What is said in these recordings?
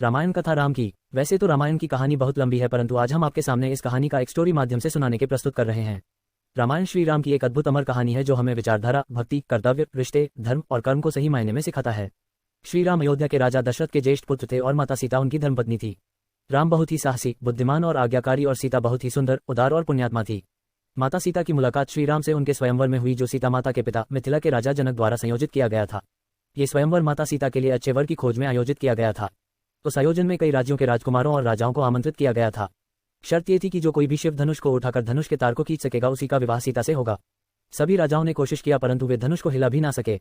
रामायण कथा राम की। वैसे तो रामायण की कहानी बहुत लंबी है, परंतु आज हम आपके सामने इस कहानी का एक स्टोरी माध्यम से सुनाने के प्रस्तुत कर रहे हैं। रामायण श्री राम की एक अद्भुत अमर कहानी है जो हमें विचारधारा, भक्ति, कर्तव्य, रिश्ते, धर्म और कर्म को सही मायने में सिखाता है। श्री राम अयोध्या के राजा दशरथ के ज्येष्ठ पुत्र थे और माता सीता उनकी धर्मपत्नी थी। राम बहुत ही साहसी, बुद्धिमान और आज्ञाकारी और सीता बहुत ही सुंदर, उदार और पुण्यात्मा थी। माता सीता की मुलाकात श्री राम से उनके स्वयंवर में हुई, जो सीता माता के पिता मिथिला के राजा जनक द्वारा संयोजित किया गया था। ये स्वयंवर माता सीता के लिए अच्छे वर की खोज में आयोजित किया गया था। उस आयोजन में कई राज्यों के राजकुमारों और राजाओं को आमंत्रित किया गया था। शर्त ये थी कि जो कोई भी शिव धनुष को उठाकर धनुष के तार को खींच सकेगा उसी का विवाह सीता से होगा। सभी राजाओं ने कोशिश किया परंतु वे धनुष को हिला भी ना सके।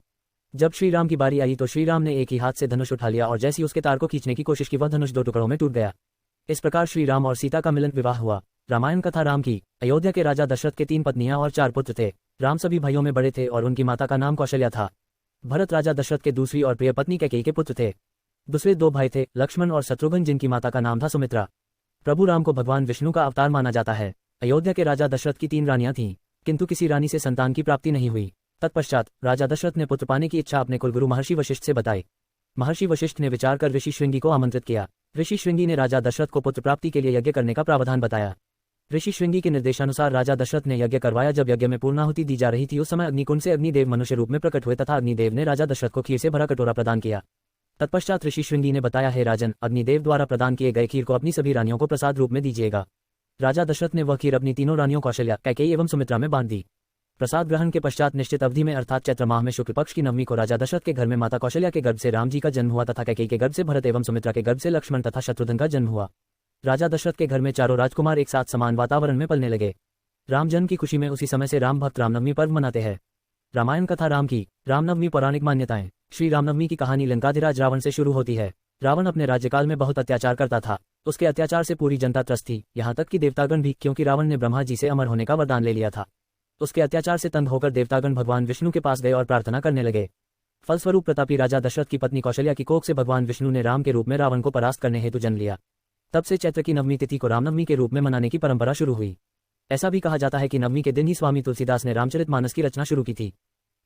जब श्री राम की बारी आई तो श्री राम ने एक ही हाथ से धनुष उठा लिया और जैसी उसके तार को खींचने की कोशिश की वह धनुष दो टुकड़ों में टूट गया। इस प्रकार श्री राम और सीता का मिलन विवाह हुआ। रामायण कथा राम की। अयोध्या के राजा दशरथ के 3 पत्नियां और 4 पुत्र थे। राम सभी भाइयों में बड़े थे और उनकी माता का नाम कौशल्या था। भरत राजा दशरथ के दूसरी और प्रिय पत्नी कैकेयी के पुत्र थे। दूसरे 2 भाई थे, लक्ष्मण और शत्रुघ्न, जिनकी माता का नाम था सुमित्रा। प्रभु राम को भगवान विष्णु का अवतार माना जाता है। अयोध्या के राजा दशरथ की 3 रानियां थीं, किंतु किसी रानी से संतान की प्राप्ति नहीं हुई। तत्पश्चात राजा दशरथ ने पुत्र पाने की इच्छा अपने कुलगुरु महर्षि वशिष्ठ से बताई। महर्षि वशिष्ठ ने विचार कर ऋषि श्रृंगी को आमंत्रित किया। ऋषि श्रृंगी ने राजा दशरथ को पुत्र प्राप्ति के लिए यज्ञ करने का प्रावधान बताया। ऋषि श्रृंगी के निर्देशानुसार राजा दशरथ ने यज्ञ करवाया। जब यज्ञ में पूर्णाहुति दी जा रही थी उस समय अग्निकुंड से अग्निदेव मनुष्य रूप में प्रकट हुए तथा अग्निदेव ने राजा दशरथ को खीर से भरा कटोरा प्रदान किया। तत्पश्चात ऋषि श्रृंगी ने बताया, हे राजन, अग्निदेव द्वारा प्रदान किए गए खीर को अपनी सभी रानियों को प्रसाद रूप में दीजिएगा। राजा दशरथ ने वह खीर अपनी तीनों रानियों कौशल्या, कैकेयी एवं सुमित्रा में बांध दी। प्रसाद ग्रहण के पश्चात निश्चित अवधि में अर्थात चैत्र माह में शुक्ल पक्ष की नवमी को राजा दशरथ के घर में माता कौशल्या के गर्भ से राम जी का जन्म हुआ तथा कैकेयी के गर्भ से भरत एवं सुमित्रा के गर्भ से लक्ष्मण तथा शत्रुघ्न का जन्म हुआ। राजा दशरथ के घर में चारों राजकुमार एक साथ समान वातावरण में पलने लगे। राम जन्म की खुशी में उसी समय से राम भक्त रामनवमी पर्व मनाते हैं। रामायण कथा राम की। रामनवमी पौराणिक मान्यताएं। श्री रामनवमी की कहानी लंकाधिराज रावण से शुरू होती है। रावण अपने राज्यकाल में बहुत अत्याचार करता था। उसके अत्याचार से पूरी जनता त्रस्त थी, यहाँ तक कि देवतागण भी, क्योंकि रावण ने ब्रह्मा जी से अमर होने का वरदान ले लिया था। उसके अत्याचार से तंग होकर देवतागण भगवान विष्णु के पास गए और प्रार्थना करने लगे। फलस्वरूप प्रतापी राजा दशरथ की पत्नी कौशल्या की कोख से भगवान विष्णु ने राम के रूप में रावण को परास्त करने हेतु जन्म लिया। तब से चैत्र की नवमी तिथि को रामनवमी के रूप में मनाने की परंपरा शुरू हुई। ऐसा भी कहा जाता है कि नवमी के दिन ही स्वामी तुलसीदास ने रामचरितमानस की रचना शुरू की थी।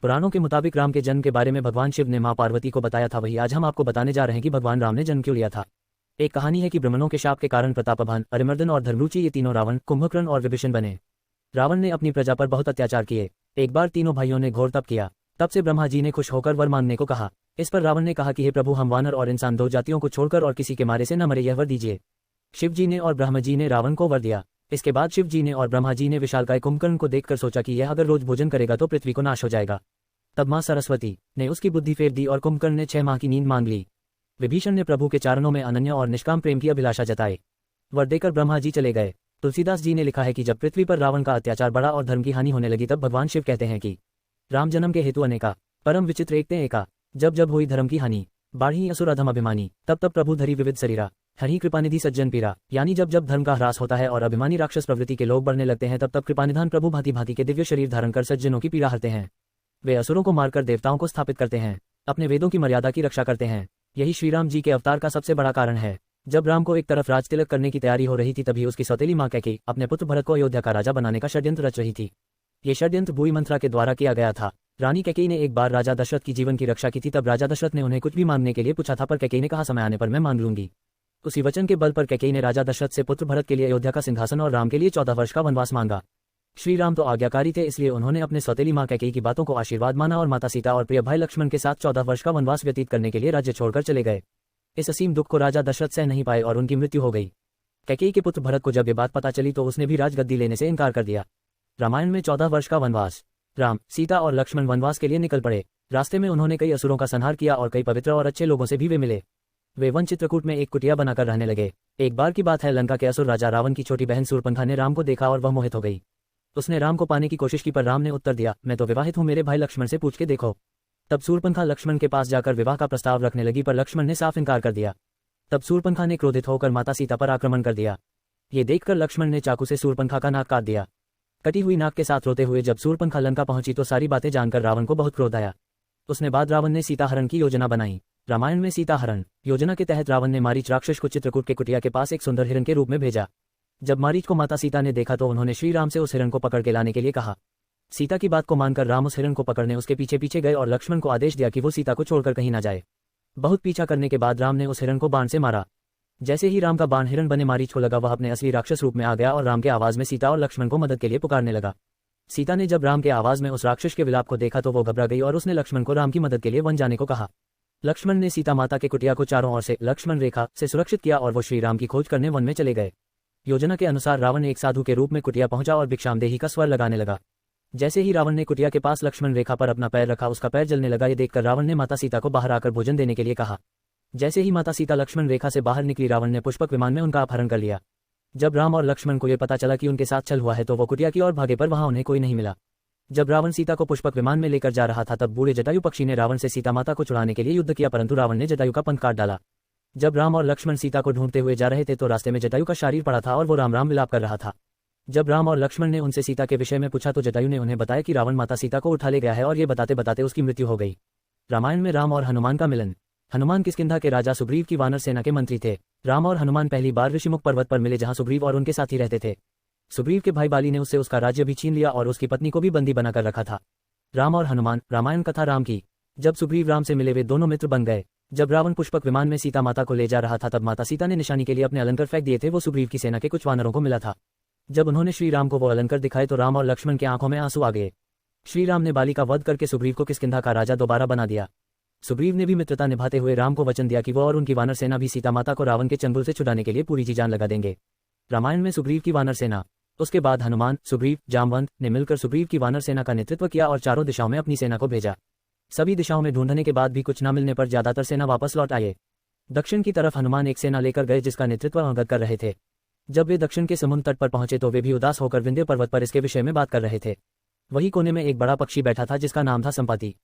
पुराणों के मुताबिक राम के जन्म के बारे में भगवान शिव ने मां पार्वती को बताया था, वही आज हम आपको बताने जा रहे हैं कि भगवान राम ने जन्म क्यों लिया था। एक कहानी है कि ब्राह्मणों के शाप के कारण प्रतापभान, अरिमर्दन और धर्मरुचि ये तीनों रावण, कुंभकर्ण और विभीषण बने। रावण ने अपनी प्रजा पर बहुत अत्याचार किए। एक बार तीनों भाइयों ने घोर तप किया। तब से ब्रह्मा जी ने खुश होकर वर मांगने को कहा। इस पर रावण ने कहा कि हे प्रभु, हम वानर और इंसान 2 जातियों को छोड़कर और किसी के मारे से न मरे, यह वर दीजिए। शिव जी ने और ब्रह्मा जी ने रावण को वर दिया। इसके बाद शिव जी ने और ब्रह्मा जी ने विशालकाय कुंभकर्ण को देखकर सोचा कि यह अगर रोज भोजन करेगा तो पृथ्वी को नाश हो जाएगा। तब मां सरस्वती ने उसकी बुद्धि फेर दी और कुंभकर्ण ने 6 माह की नींद मांग ली। विभीषण ने प्रभु के चरणों में अनन्य और निष्काम प्रेम की अभिलाषा जताई। वर देकर ब्रह्मा जी चले गए। तुलसीदास जी ने लिखा है कि जब पृथ्वी पर रावण का अत्याचार बढ़ा और धर्म की हानि होने लगी तब भगवान शिव कहते हैं कि राम जन्म के हेतु अनेका, परम विचित्र एकते एका। जब जब हुई धर्म की हानि, बाढ़ी असुर अधम अभिमानी, तब तब प्रभु धरी विविध शरीरा, हरि कृपानिधि सज्जन पीरा। यानी जब जब धर्म का ह्रास होता है और अभिमानी राक्षस प्रवृत्ति के लोग बढ़ने लगते हैं तब तब कृपानिधान प्रभु भांति भांति के दिव्य शरीर धारण कर सज्जनों की पीड़ा हरते हैं। वे असुरों को मारकर देवताओं को स्थापित करते हैं, अपने वेदों की मर्यादा की रक्षा करते हैं। यही श्रीराम जी के अवतार का सबसे बड़ा कारण है। जब राम को एक तरफ राज तिलक करने की तैयारी हो रही थी तभी उसकी सौतेली मां कैकेयी अपने पुत्र भरत को अयोध्या का राजा बनाने का षड्यंत्र रच रही थी। ये षड्यंत्र भूई मंत्रा के द्वारा किया गया था। रानी कैकेयी ने एक बार राजा दशरथ की जीवन की रक्षा की थी। तब राजा दशरथ ने उन्हें कुछ भी मांगने के लिए पूछा था, पर कैकेयी ने कहा समय आने पर मैं मांग लूंगी। उसी वचन के बल पर कैकेयी ने राजा दशरथ से पुत्र भरत के लिए अयोध्या का सिंहासन और राम के लिए 14 वर्ष का वनवास मांगा। श्री राम तो आज्ञाकारी थे, इसलिए उन्होंने अपने सौतेली मां कैकेयी की बातों को आशीर्वाद माना और माता सीता और प्रिय भाई लक्ष्मण के साथ 14 वर्ष का वनवास व्यतीत करने के लिए राज्य छोड़कर चले गए। इस असीम दुख को राजा दशरथ सह नहीं पाए और उनकी मृत्यु हो गई। कैकेयी के पुत्र भरत को जब ये बात पता चली तो उसने भी राजगद्दी लेने से इनकार कर दिया। रामायण में 14 वर्ष का वनवास। राम, सीता और लक्ष्मण वनवास के लिए निकल पड़े। रास्ते में उन्होंने कई असुरों का संहार किया और कई पवित्र और अच्छे लोगों से भी वे मिले। वे वन चित्रकूट में एक कुटिया बनाकर रहने लगे। एक बार की बात है, लंका के असुर राजा रावण की छोटी बहन शूर्पणखा ने राम को देखा और वह मोहित हो गई। उसने राम को पाने की कोशिश की पर राम ने उत्तर दिया, मैं तो विवाहित हूँ, मेरे भाई लक्ष्मण से पूछ के देखो। तब शूर्पणखा लक्ष्मण के पास जाकर विवाह का प्रस्ताव रखने लगी पर लक्ष्मण ने साफ इनकार कर दिया। तब शूर्पणखा ने क्रोधित होकर माता सीता पर आक्रमण कर दिया। ये देखकर लक्ष्मण ने चाकू से शूर्पणखा का नाक काट दिया। कटी हुई नाक के साथ रोते हुए जब शूर्पणखा लंका पहुंची तो सारी बातें जानकर रावण को बहुत क्रोध आया। उसने बाद रावण ने सीता हरण की योजना बनाई। रामायण में सीता हरण योजना के तहत रावण ने मारीच राक्षस को चित्रकूट के कुटिया के पास एक सुंदर हिरण के रूप में भेजा। जब मारीच को माता सीता ने देखा तो उन्होंने श्री राम से उस हिरण को पकड़ के लाने के लिए कहा। सीता की बात को मानकर राम उस हिरण को पकड़ने उसके पीछे पीछे गए और लक्ष्मण को आदेश दिया कि वो सीता को छोड़कर कहीं ना जाए। बहुत पीछा करने के बाद राम ने उस हिरण को बाण से मारा। जैसे ही राम का बाण हिरण बने मारीच को लगा, वह अपने असली राक्षस रूप में आ गया और राम के आवाज में सीता और लक्ष्मण को मदद के लिए पुकारने लगा। सीता ने जब राम के आवाज में उस राक्षस के विलाप को देखा तो वो घबरा गई और उसने लक्ष्मण को राम की मदद के लिए वन जाने को कहा। लक्ष्मण ने सीता माता के कुटिया को चारों ओर से लक्ष्मण रेखा से सुरक्षित किया और वो श्री राम की खोज करने वन में चले गए। योजना के अनुसार रावण एक साधु के रूप में कुटिया पहुंचा और भिक्षामदेही का स्वर लगाने लगा। जैसे ही रावण ने कुटिया के पास लक्ष्मण रेखा पर अपना पैर रखा, उसका पैर जलने लगा। ये देखकर रावण ने माता सीता को बाहर आकर भोजन देने के लिए कहा। जैसे ही माता सीता लक्ष्मण रेखा से बाहर निकली, रावण ने पुष्पक विमान में उनका अपहरण कर लिया। जब राम और लक्ष्मण को यह पता चला कि उनके साथ छल हुआ है तो वो कुटिया की ओर भागे, पर वहां उन्हें कोई नहीं मिला। जब रावण सीता को पुष्पक विमान में लेकर जा रहा था, तब बूढ़े जटायु पक्षी ने रावण से सीता माता को छुड़ाने के लिए युद्ध किया, परंतु रावण ने जटायु का पंख काट डाला। जब राम और लक्ष्मण सीता को ढूंढते हुए जा रहे थे तो रास्ते में जटायु का शरीर पड़ा था और वो राम राम विलाप कर रहा था। जब राम और लक्ष्मण ने उनसे सीता के विषय में पूछा तो जटायु ने उन्हें बताया कि रावण माता सीता को उठा ले गया है और ये बताते बताते उसकी मृत्यु हो गई। रामायण में राम और हनुमान का मिलन। हनुमान किष्किंधा के राजा सुग्रीव की वानर सेना के मंत्री थे। राम और हनुमान पहली बार ऋषिमुख पर्वत पर मिले, जहां सुग्रीव और उनके साथी रहते थे। सुग्रीव के भाई बाली ने उससे उसका राज्य भी छीन लिया और उसकी पत्नी को भी बंदी बनाकर रखा था। राम और हनुमान। रामायण कथा राम की। जब सुग्रीव राम से मिले, वे दोनों मित्र बन गए। जब रावण पुष्पक विमान में सीता माता को ले जा रहा था, तब माता सीता ने निशानी के लिए अपने अलंकर फेंक दिए थे। वो सुग्रीव की सेना के कुछ वानरों को मिला था। जब उन्होंने श्री राम को वो अलंकर दिखाए तो राम और लक्ष्मण की आंखों में आंसू आ गए। श्री राम ने बाली का वध करके सुग्रीव को किष्किंधा का राजा दोबारा बना दिया। सुग्रीव ने भी मित्रता निभाते हुए राम को वचन दिया कि वो और उनकी वानर सेना भी सीता माता को रावण के चंगुल से छुड़ाने के लिए पूरी जी जान लगा देंगे। रामायण में सुग्रीव की वानर सेना। उसके बाद हनुमान, सुग्रीव, जामवंत ने मिलकर सुग्रीव की वानर सेना का नेतृत्व किया और चारों दिशाओं में अपनी सेना को भेजा। सभी दिशाओं में ढूंढने के बाद भी कुछ न मिलने पर ज्यादातर सेना वापस लौट आए। दक्षिण की तरफ हनुमान एक सेना लेकर गए जिसका नेतृत्व अंगद कर रहे थे। जब वे दक्षिण के समुद्र तट पर पहुंचे तो वे भी उदास होकर विंध्य पर्वत पर इसके विषय में बात कर रहे थे। वही कोने में एक बड़ा पक्षी बैठा था जिसका नाम था संपत्ति।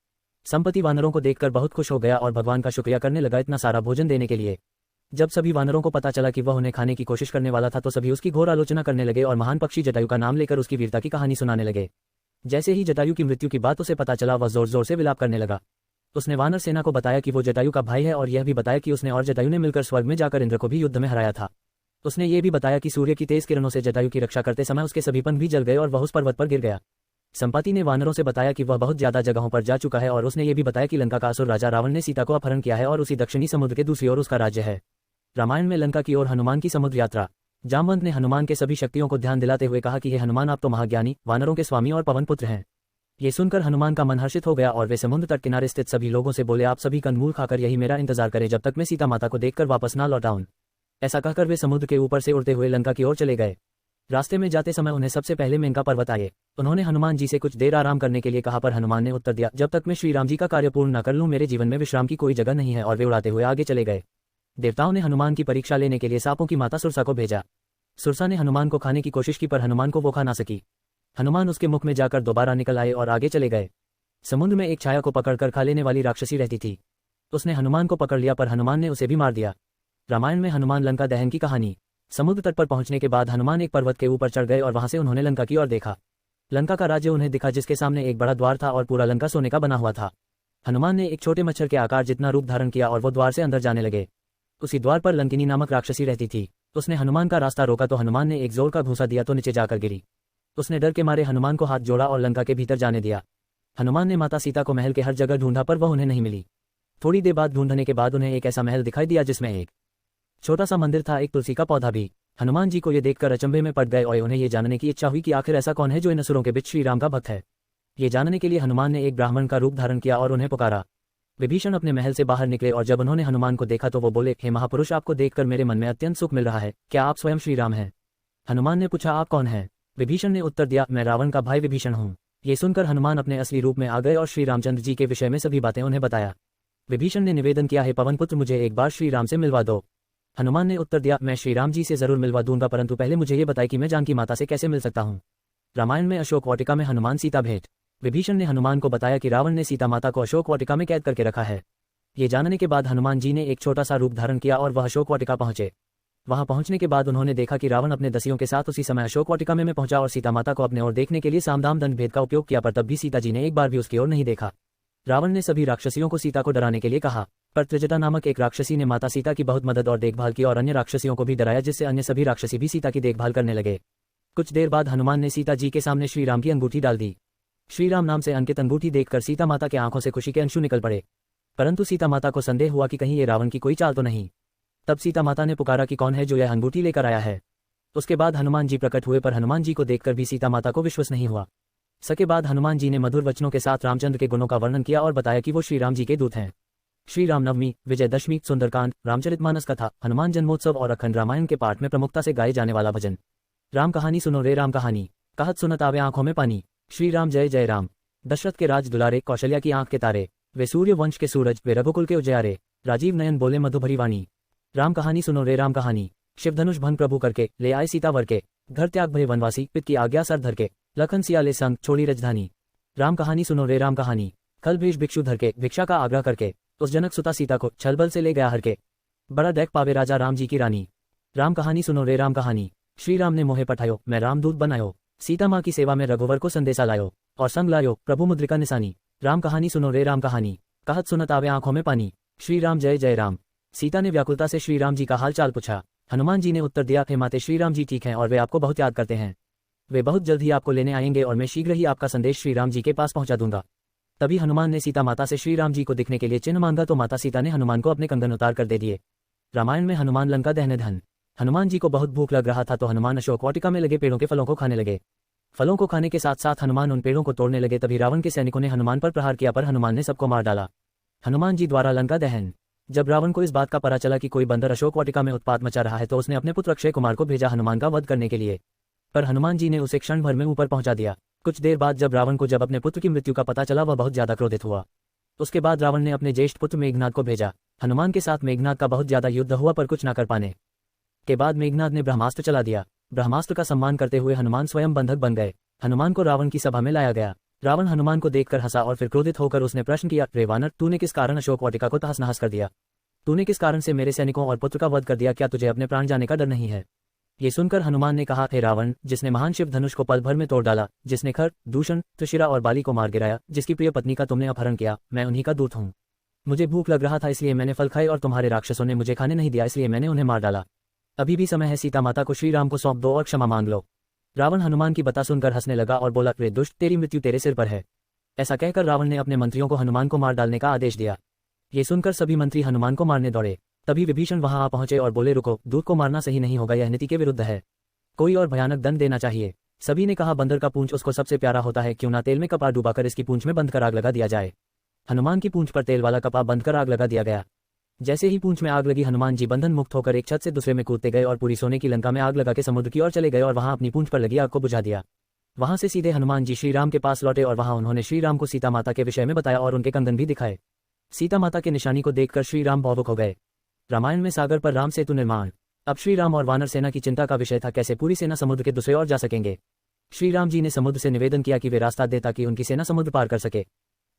संपत्ति वानरों को देखकर बहुत खुश हो गया और भगवान का शुक्रिया करने लगा इतना सारा भोजन देने के लिए। जब सभी वानरों को पता चला कि वह उन्हें खाने की कोशिश करने वाला था तो सभी उसकी घोर आलोचना करने लगे और महान पक्षी जटायु का नाम लेकर उसकी वीरता की कहानी सुनाने लगे। जैसे ही जटायु की मृत्यु की बात उसे पता चला, वह जोर जोर से विलाप करने लगा। उसने वानर सेना को बताया कि वो जटायु का भाई है और यह भी बताया कि उसने और जटायु ने मिलकर स्वर्ग में जाकर इंद्र को भी युद्ध में हराया था। उसने ये भी बताया कि सूर्य की तेज किरणों से जटायु की रक्षा करते समय उसके सभी पंख भी जल गए और वह उस पर्वत पर गिर गया। संपत्ति ने वानरों से बताया कि वह बहुत ज्यादा जगहों पर जा चुका है और उसने ये भी बताया कि लंका का असुर राजा रावण ने सीता को अपहरण किया है और उसी दक्षिणी समुद्र के दूसरी ओर उसका राज्य है। रामायण में लंका की ओर हनुमान की समुद्र यात्रा। जामवंत ने हनुमान के सभी शक्तियों को ध्यान दिलाते हुए कहा कि हे हनुमान, आप तो महाज्ञानी, वानरों के स्वामी और पवन पुत्र हैं। ये सुनकर हनुमान का मन हर्षित हो गया और वे समुद्र तट किनारे स्थित सभी लोगों से बोले, आप सभी कंदमूल खाकर यही मेरा इंतजार करें जब तक मैं सीता माता को देखकर वापस ना लौट आऊं। ऐसा कहकर वे समुद्र के ऊपर से उड़ते हुए लंका की ओर चले गए। रास्ते में जाते समय उन्हें सबसे पहले मेनका पर्वत आए। उन्होंने हनुमान जी से कुछ देर आराम करने के लिए कहा, पर हनुमान ने उत्तर दिया, जब तक मैं श्री राम जी का कार्य पूर्ण न कर लूं मेरे जीवन में विश्राम की कोई जगह नहीं है, और वे उड़ाते हुए आगे चले गए। देवताओं ने हनुमान की परीक्षा लेने के लिए सांपों की माता सुरसा को भेजा। सुरसा ने हनुमान को खाने की कोशिश की, पर हनुमान को वो खा ना सकी। हनुमान उसके मुख में जाकर दोबारा निकल आए और आगे चले गए। समुद्र में एक छाया को पकड़कर खा लेने वाली राक्षसी रहती थी। उसने हनुमान को पकड़ लिया, पर हनुमान ने उसे भी मार दिया। रामायण में हनुमान लंका दहन की कहानी। समुद्र तट पर पहुंचने के बाद हनुमान एक पर्वत के ऊपर चढ़ गए और वहां से उन्होंने लंका की ओर देखा। लंका का राज्य उन्हें दिखा जिसके सामने एक बड़ा द्वार था और पूरा लंका सोने का बना हुआ था। हनुमान ने एक छोटे मच्छर के आकार जितना रूप धारण किया और वो द्वार से अंदर जाने लगे। उसी द्वार पर लंकिनी नामक राक्षसी रहती थी। उसने हनुमान का रास्ता रोका तो हनुमान ने एक जोर का घूंसा दिया तो नीचे जाकर गिरी। उसने डर के मारे हनुमान को हाथ जोड़ा और लंका के भीतर जाने दिया। हनुमान ने माता सीता को महल के हर जगह ढूंढा, पर वह उन्हें नहीं मिली। थोड़ी देर बाद ढूंढने के बाद उन्हें एक ऐसा महल दिखाई दिया जिसमें एक छोटा सा मंदिर था, एक तुलसी का पौधा भी। हनुमान जी को ये देखकर अचंभे में पड़ गए और उन्हें ये जानने की इच्छा हुई कि आखिर ऐसा कौन है जो इन असुरों के बीच श्री राम का भक्त है। ये जानने के लिए हनुमान ने एक ब्राह्मण का रूप धारण किया और उन्हें पुकारा। विभीषण अपने महल से बाहर निकले और जब उन्होंने हनुमान को देखा तो वो बोले, हे महापुरुष, आपको देखकर मेरे मन में अत्यंत सुख मिल रहा है। क्या आप स्वयं श्री राम हैं? हनुमान ने पूछा, आप कौन हैं? विभीषण ने उत्तर दिया, मैं रावण का भाई विभीषण हूँ। ये सुनकर हनुमान अपने असली रूप में आ गए और श्री रामचंद्र जी के विषय में सभी बातें उन्हें बताया। विभीषण ने निवेदन किया, हे पवन पुत्र, मुझे एक बार श्री राम से मिलवा दो। हनुमान ने उत्तर दिया, मैं श्री राम जी से जरूर मिलवा दूंगा, परंतु पहले मुझे ये बताए कि मैं जानकी माता से कैसे मिल सकता हूँ। रामायण में अशोक वाटिका में हनुमान सीता भेंट। विभीषण ने हनुमान को बताया कि रावण ने सीता माता को अशोक वाटिका में कैद करके रखा है। ये जानने के बाद हनुमान जी ने एक छोटा सा रूप धारण किया और वह अशोक वाटिका पहुंचे। वहां पहुंचने के बाद उन्होंने देखा कि रावण अपने दसियों के साथ उसी समय अशोक वाटिका में पहुंचा और सीता माता को अपने ओर देखने के लिए सामदाम दंड भेद का उपयोग किया, पर तब भी सीता जी ने एक बार भी उसकी ओर नहीं देखा। रावण ने सभी राक्षसियों को सीता को डराने के लिए कहा, पर त्रिजटा नामक एक राक्षसी ने माता सीता की बहुत मदद और देखभाल की और अन्य राक्षसियों को भी डराया, जिससे अन्य सभी राक्षसी भी सीता की देखभाल करने लगे। कुछ देर बाद हनुमान ने सीता जी के सामने श्री राम की अंगूठी डाल दी। श्री राम नाम से अंकित अंगूठी देखकर सीता माता के आंखों से खुशी के अंशु निकल पड़े, परंतु सीता माता को संदेह हुआ कि कहीं ये रावण की कोई चाल तो नहीं। तब सीता माता ने पुकारा कि कौन है जो यह अंगूठी लेकर आया है। उसके बाद हनुमान जी प्रकट हुए, पर हनुमान जी को देखकर भी सीता माता को विश्वास नहीं हुआ। सके बाद हनुमान जी ने मधुर वचनों के साथ रामचंद्र के गुणों का वर्णन किया और बताया कि वो श्री राम जी के दूत हैं। श्री रामनवमी, विजयदशमी, सुंदरकांड, रामचरितमानस कथा, हनुमान जन्मोत्सव और अखंड रामायण के पाठ में प्रमुखता से गाए जाने वाला भजन। राम कहानी सुनो रे राम कहानी, कहत सुनत आवे आंखों में पानी। श्री राम जय जय राम। दशरथ के राज दुलारे, कौशल्या की आंख के तारे, वे सूर्य वंश के सूरज, वे रघुकुल के उजियारे, राजीव नयन बोले मधुभरी वाणी। राम कहानी सुनो रे राम कहानी। शिवधनुष भंग प्रभु करके, ले आए सीता वर के, घर त्याग भय वनवासी, पित की आज्ञा सर धर के, लखन सिया ले संग छोड़ी रजधानी। राम कहानी सुनो रे राम कहानी। खल भेष भिक्षु धर के, भिक्षा का आग्रह करके, उस जनक सुता सीता को छलबल से ले गया हर के, बड़ा देख पावे राजा राम जी की रानी। राम कहानी सुनो रे राम कहानी। श्री राम ने मोहे पठायो, मैं रामदूत बनायो, सीता माँ की सेवा में रघुवर को संदेशा लायो, और संग लायो प्रभु मुद्रिका निशानी। राम कहानी सुनो रे राम कहानी, कहत सुनत आवे आंखों में पानी। श्री राम जय जय राम। सीता ने व्याकुलता से श्री राम जी का हाल चाल पूछा। हनुमान जी ने उत्तर दिया, हे माते श्री राम जी ठीक हैं और वे आपको बहुत याद करते हैं। वे बहुत जल्द ही आपको लेने आएंगे और मैं शीघ्र ही आपका संदेश श्री राम जी के पास पहुंचा दूंगा। तभी हनुमान ने सीता माता से श्री राम जी को दिखने के लिए चिन्ह मांगा, तो माता सीता ने हनुमान को अपने कंगन उतार कर दे दिए। रामायण में हनुमान लंका दहन धन। हनुमान जी को बहुत भूख लग रहा था, तो हनुमान अशोक वाटिका में लगे पेड़ों के फलों को खाने लगे। फलों को खाने के साथ साथ हनुमान उन पेड़ों को तोड़ने लगे। तभी रावण के सैनिकों ने हनुमान पर प्रहार किया, पर हनुमान ने सबको मार डाला। हनुमान जी द्वारा लंका दहन। जब रावण को इस बात का पता चला कि कोई बंदर अशोक वाटिका में उत्पात मचा रहा है, तो उसने अपने पुत्र अक्षय कुमार को भेजा हनुमान का वध करने के लिए, पर हनुमान जी ने उसे क्षण भर में ऊपर पहुंचा दिया। कुछ देर बाद जब रावण को अपने पुत्र की मृत्यु का पता चला, वह बहुत ज्यादा क्रोधित हुआ। उसके बाद रावण ने अपने ज्येष्ठ पुत्र मेघनाद को भेजा। हनुमान के साथ मेघनाद का बहुत ज्यादा युद्ध हुआ, पर कुछ न कर पाने के बाद मेघनाद ने ब्रह्मास्त्र चला दिया। ब्रह्मास्त्र का सम्मान करते हुए हनुमान स्वयं बंधक बन गए। हनुमान को रावण की सभा में लाया गया। रावण हनुमान को देखकर हंसा और फिर क्रोधित होकर उसने प्रश्न किया, रे वानर, तूने किस कारण अशोक वाटिका को तहस नहस कर दिया? तूने किस कारण से मेरे सैनिकों और पुत्र का वध कर दिया? क्या तुझे अपने प्राण जाने का डर नहीं है? ये सुनकर हनुमान ने कहा, हे रावण, जिसने महान शिव धनुष को पल भर में तोड़ डाला, जिसने खर, दूषण, त्रिशिरा और बाली को मार गिराया, जिसकी प्रिय पत्नी का तुमने अपहरण किया, मैं उन्हीं का दूत हूँ। मुझे भूख लग रहा था, इसलिए मैंने फल खाए और तुम्हारे राक्षसों ने मुझे खाने नहीं दिया, इसलिए मैंने उन्हें मार डाला। अभी भी समय है, सीता माता को श्री राम को सौंप दो और क्षमा मांग लो। रावण हनुमान की बता सुनकर हंसने लगा और बोला, रे दुष्ट, तेरी मृत्यु तेरे सिर पर है। ऐसा कहकर रावण ने अपने मंत्रियों को हनुमान को मार डालने का आदेश दिया। ये सुनकर सभी मंत्री हनुमान को मारने दौड़े। तभी विभीषण वहां आ पहुंचे और बोले, रुको, दूत को मारना सही नहीं होगा, यह नीति के विरुद्ध है, कोई और भयानक दंड देना चाहिए। सभी ने कहा, बंदर का पूंछ उसको सबसे प्यारा होता है, क्यों ना तेल में कपड़ा डुबाकर इसकी पूंछ में बंद कर आग लगा दिया जाए। हनुमान की पूंछ पर तेल वाला कपड़ा बंद कर आग लगा दिया गया। जैसे ही पूंछ में आग लगी, हनुमान जी बंधन मुक्त होकर एक छत से दूसरे में कूदते गए और पूरी सोने की लंका में आग लगा के समुद्र की ओर चले गए और वहां अपनी पूंछ पर लगी आग को बुझा दिया। वहां से सीधे हनुमान जी श्री राम के पास लौटे और वहां उन्होंने श्री राम को सीता माता के विषय में बताया और उनके कंगन भी दिखाए। सीता माता के निशानी को देखकर श्री राम भावुक हो गए। रामायण में सागर पर राम सेतु निर्माण। अब श्री राम और वानर सेना की चिंता का विषय था, कैसे पूरी सेना समुद्र के दूसरे ओर जा सकेंगे। श्री राम जी ने समुद्र से निवेदन किया कि वे रास्ता दे ताकि उनकी सेना समुद्र पार कर सके,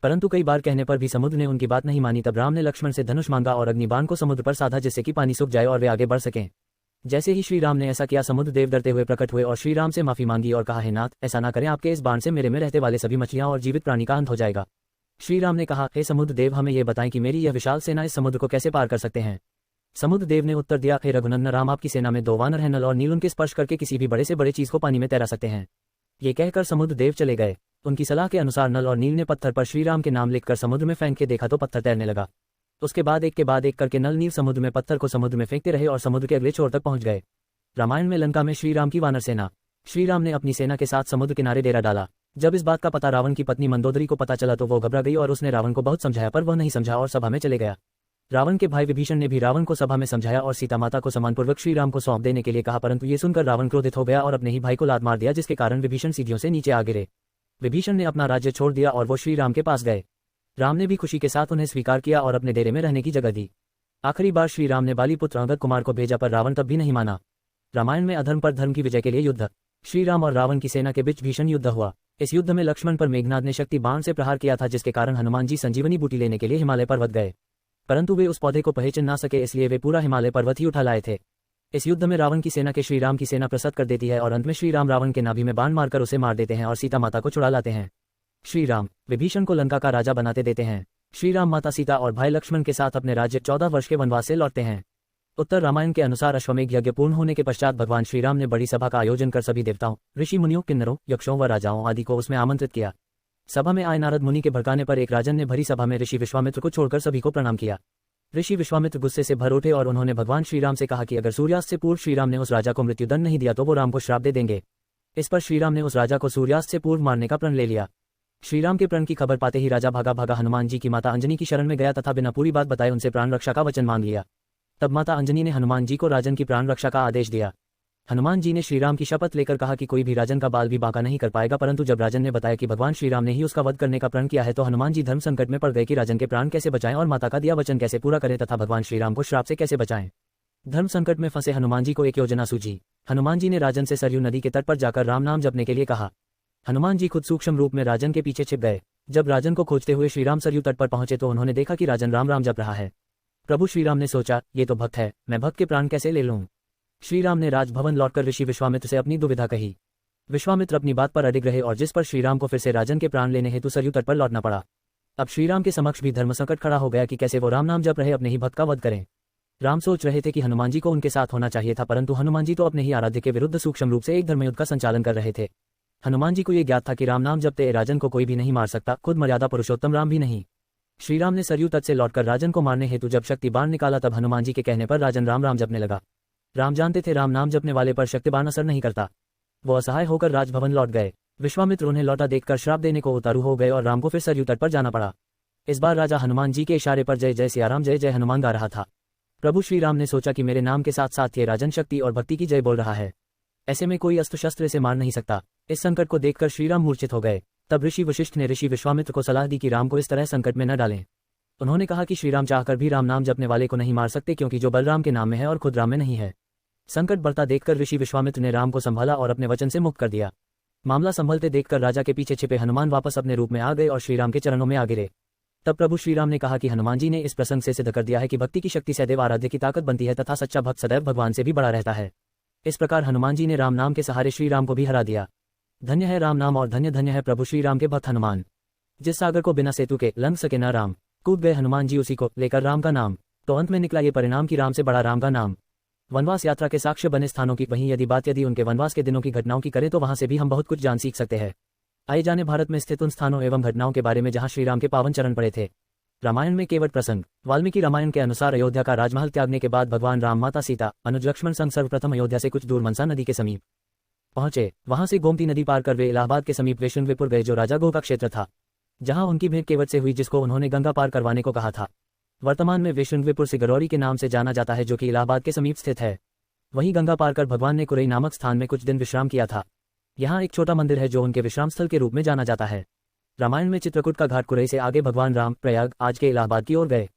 परंतु कई बार कहने पर भी समुद्र ने उनकी बात नहीं मानी। तब राम ने लक्ष्मण से धनुष मांगा और अग्निबाण को समुद्र पर साधा, जिससे कि पानी सूख जाए और वे आगे बढ़ सकें। जैसे ही श्री राम ने ऐसा किया, समुद्र देव डरते हुए प्रकट हुए और श्री राम से माफी मांगी और कहा, हे नाथ, ऐसा ना करें, आपके इस बाण से मेरे में रहते वाले सभी मछलियां और जीवित प्राणी का अंत हो जाएगा। श्री राम ने कहा, हे समुद्र देव, हमें यह बताएं कि मेरी यह विशाल सेना इस समुद्र को कैसे पार कर सकते हैं। समुद्र देव ने उत्तर दिया, हे रघुनंदन राम, आपकी सेना में 2 वानर हैं, नल और नील, उनके स्पर्श करके किसी भी बड़े से बड़े चीज को पानी में तैरा सकते हैं। ये कहकर समुद्र देव चले गए। उनकी सलाह के अनुसार नल और नील ने पत्थर पर श्री राम के नाम लिखकर समुद्र में फेंक के देखा तो पत्थर तैरने लगा। उसके बाद एक के बाद एक करके नल नील समुद्र में पत्थर को समुद्र में फेंकते रहे और समुद्र के अगले छोर तक पहुंच गए। रामायण में लंका में श्री राम की वानर सेना। श्री राम ने अपनी सेना के साथ समुद्र किनारे डेरा डाला। जब इस बात का पता रावण की पत्नी मंदोदरी को पता चला तो वो घबरा गई और उसने रावण को बहुत समझाया, पर वह नहीं समझा और सभा में चले गया। रावण के भाई विभीषण ने भी रावण को सभा में समझाया और सीता माता को सम्मानपूर्वक श्री राम को सौंप देने के लिए कहा, परंतु ये सुनकर रावण क्रोधित हो गया और अपने ही भाई को लात मार दिया, जिसके कारण विभीषण सीढ़ियों से नीचे आ गिरे। विभीषण ने अपना राज्य छोड़ दिया और वो श्री राम के पास गए। राम ने भी खुशी के साथ उन्हें स्वीकार किया और अपने डेरे में रहने की जगह दी। आखिरी बार श्री राम ने बाली पुत्र अंगद कुमार को भेजा, पर रावण तब भी नहीं माना। रामायण में अधर्म पर धर्म की विजय के लिए युद्ध। श्री राम और रावण की सेना के बीच भीषण युद्ध हुआ। इस युद्ध में लक्ष्मण पर मेघनाद ने शक्ति बाण से प्रहार किया था, जिसके कारण हनुमान जी संजीवनी बूटी लेने के लिए हिमालय पर्वत गए, परंतु वे उस पौधे को पहचान ना सके, इसलिए वे पूरा हिमालय पर्वत ही उठा लाए थे। इस युद्ध में रावण की सेना के श्री राम की सेना प्रसत कर देती है और अंत में श्री राम रावण के नाभि में बाण मारकर उसे मार देते हैं और सीता माता को छुड़ा लाते हैं। श्री राम विभीषण को लंका का राजा बनाते देते हैं। श्री राम माता सीता और भाई लक्ष्मण के साथ अपने राज्य 14 वर्ष के वनवास से लौटते हैं। उत्तर रामायण के अनुसार अश्वमेघ यज्ञ पूर्ण होने के पश्चात भगवान श्री राम ने बड़ी सभा का आयोजन कर सभी देवताओं, ऋषि मुनियों, किन्नरों, यक्षों व राजाओं आदि को उसमें आमंत्रित किया। सभा में आए नारद मुनि के भड़काने पर एक राजन ने भरी सभा में ऋषि विश्वामित्र को छोड़कर सभी को प्रणाम किया। ऋषि विश्वामित्र गुस्से से भर उठे और उन्होंने भगवान श्रीराम से कहा कि अगर सूर्यास्त से पूर्व श्रीराम ने उस राजा को मृत्युदंड नहीं दिया तो वो राम को श्राप दे देंगे। इस पर श्रीराम ने उस राजा को सूर्यास्त से पूर्व मारने का प्रण ले लिया। श्रीराम के प्रण की खबर पाते ही राजा भागा भागा हनुमान जी की माता अंजनी की शरण में गया तथा बिना पूरी बात बताए उनसे प्राण रक्षा का वचन मांग लिया। तब माता अंजनी ने हनुमान जी को राजन की प्राण रक्षा का आदेश दिया। हनुमान जी ने श्रीराम की शपथ लेकर कहा कि कोई भी राजन का बाल भी बांका नहीं कर पाएगा, परंतु जब राजन ने बताया कि भगवान श्रीराम ने ही उसका वध करने का प्रण किया है तो हनुमान जी धर्म संकट में पड़ गए कि राजन के प्राण कैसे बचाएं और माता का दिया वचन कैसे पूरा करें तथा भगवान श्रीराम को श्राप से कैसे बचाएं। धर्म संकट में फंसे हनुमान जी को एक योजना सूझी। हनुमान जी ने राजन से सरयू नदी के तट पर जाकर राम नाम जपने के लिए कहा। हनुमान जी खुद सूक्ष्म रूप में राजन के पीछे छिप गए। जब राजन को खोजते हुए श्रीराम सरयू तट पर पहुंचे तो उन्होंने देखा कि राजन राम राम जप रहा है। प्रभु श्रीराम ने सोचा, ये तो भक्त है, मैं भक्त के प्राण कैसे ले लूं। श्रीराम ने राजभवन लौटकर ऋषि विश्वामित्र से अपनी दुविधा कही। विश्वामित्र अपनी बात पर अडिग रहे और जिस पर श्रीराम को फिर से राजन के प्राण लेने हेतु सरयू तट पर लौटना पड़ा। अब श्रीराम के समक्ष भी धर्म संकट खड़ा हो गया कि कैसे वो राम नाम जप रहे अपने ही भक्त का वध करें। राम सोच रहे थे कि हनुमान जी को उनके साथ होना चाहिए था, परंतु हनुमान जी तो अपने ही आराध्य के विरुद्ध सूक्ष्म रूप से एक धर्मयुद्ध का संचालन कर रहे थे। हनुमान जी को यह ज्ञात था कि राम नाम जपते राजन को कोई भी नहीं मार सकता, खुद मर्यादा पुरुषोत्तम राम भी नहीं। श्रीराम ने सरयू तट से लौटकर राजन को मारने हेतु जब शक्ति बाण निकाला तब हनुमान जी के कहने पर राजन राम राम जपने लगा। राम जानते थे राम नाम जपने वाले पर शक्ति बाण असर नहीं करता। वो असहाय होकर राजभवन लौट गए। विश्वामित्र उन्हें लौटा देखकर श्राप देने को उतारू हो गए और राम को फिर सरयू तट पर जाना पड़ा। इस बार राजा हनुमान जी के इशारे पर जय जय सियाराम जय जय हनुमान गा रहा था। प्रभु श्रीराम ने सोचा कि मेरे नाम के साथ साथ ये राजन शक्ति और भक्ति की जय बोल रहा है, ऐसे में कोई अस्त्र शस्त्र से मार नहीं सकता। इस संकट को देखकर श्रीराम मूर्छित हो गए। तब ऋषि वशिष्ठ ने ऋषि विश्वामित्र को सलाह दी कि राम को इस तरह संकट में न डालें। उन्होंने कहा कि श्रीराम चाहकर भी राम नाम जपने वाले को नहीं मार सकते, क्योंकि जो बलराम के नाम में है और खुद राम में नहीं है। संकट बढ़ता देखकर ऋषि विश्वामित्र ने राम को संभाला और अपने वचन से मुक्त कर दिया। मामला संभलते देखकर राजा के पीछे छिपे हनुमान वापस अपने रूप में आ गए और श्रीराम के चरणों में आ गिरे। तब प्रभु श्रीराम ने कहा कि हनुमान जी ने इस प्रसंग से सिद्ध कर दिया है कि भक्ति की शक्ति सदैव आराध्य की ताकत बनती है तथा सच्चा भक्त सदैव भगवान से भी बड़ा रहता है। इस प्रकार हनुमान जी ने राम नाम के सहारे श्रीराम को भी हरा दिया। धन्य है राम नाम और धन्य धन्य है प्रभु श्रीराम के भक्त हनुमान। जिस सागर को बिना सेतु के लंघ सके न राम, कूद गए हनुमान जी उसी को लेकर राम का नाम। तो अंत में निकला ये परिणाम कि राम से बड़ा राम का नाम। वनवास यात्रा के साक्ष्य बने स्थानों की वहीं यदि उनके वनवास के दिनों की घटनाओं की करें तो वहां से भी हम बहुत कुछ जान सीख सकते हैं। आइए जाने भारत में स्थित उन स्थानों एवं घटनाओं के बारे में जहां श्रीराम के पावन चरण पड़े थे। रामायण में केवट प्रसंग। वाल्मीकि रामायण के अनुसार अयोध्या का राजमहल त्यागने के बाद भगवान राम, माता सीता, अनुज लक्ष्मण संग सर्वप्रथम अयोध्या से कुछ दूर मनसा नदी के समीप पहुंचे। वहां से गोमती नदी पार कर वे इलाहाबाद के समीप वैष्णविपुर गए, जो राजा गोह का क्षेत्र था, जहां उनकी भेंट केवट से हुई, जिसको उन्होंने गंगा पार करवाने को कहा था। वर्तमान में वैष्णविपुर सिगरौरी के नाम से जाना जाता है, जो कि इलाहाबाद के समीप स्थित है। वहीं गंगा पार कर भगवान ने कुरई नामक स्थान में कुछ दिन विश्राम किया था। यहाँ एक छोटा मंदिर है जो उनके विश्राम स्थल के रूप में जाना जाता है। रामायण में चित्रकूट का घाट कुरई से आगे भगवान राम प्रयाग आज के इलाहाबाद की ओर गए।